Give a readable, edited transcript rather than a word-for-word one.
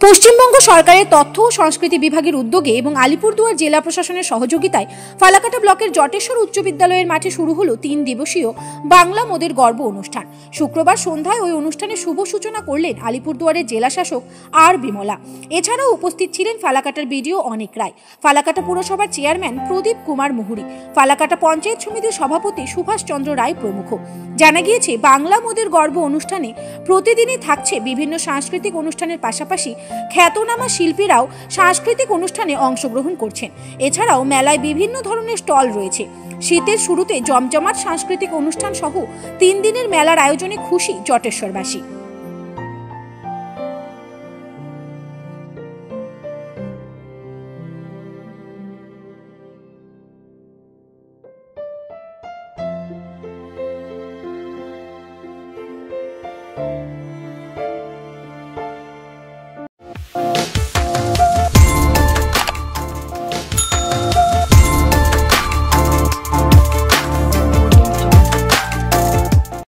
পশ্চিমবঙ্গ সরকারের তথ্য ও সংস্কৃতি বিভাগের উদ্যোগে এবং আলিপুরদুয়ার জেলা প্রশাসনের সহযোগিতায় ফালাকাটা ব্লকের জটেশ্বর উচ্চ বিদ্যালয়ের মাঠে শুরু হলো 3 দিবসীয় বাংলা মোদের গর্ব অনুষ্ঠান। শুক্রবার সন্ধ্যায় ওই অনুষ্ঠানের শুভ সূচনা করলেন আলিপুরদুয়ারের জেলা শাসক আর বিমলা। এছাড়াও উপস্থিত ছিলেন ফালাকাটার বিডিও অনেক রায়, ফালাকাটা পুরসভার চেয়ারম্যান প্রদীপ কুমার মুহুরী, ফালাকাটা পঞ্চায়েত সমিতির সভাপতি সুভাষ চন্দ্র রায় প্রমুখ। জানা গিয়েছে, বাংলা মোদের গর্ব অনুষ্ঠানে প্রতিদিনই থাকছে বিভিন্ন সাংস্কৃতিক অনুষ্ঠানের পাশাপাশি খ্যাতনামা শিল্পীরাও সাংস্কৃতিক অনুষ্ঠানে অংশগ্রহণ করছেন। এছাড়াও মেলায় বিভিন্ন ধরনের স্টল রয়েছে। শীতের শুরুতে জমজমাট সাংস্কৃতিক অনুষ্ঠান সহ 3 দিনের মেলার আয়োজনে খুশি জটেশ্বরবাসী।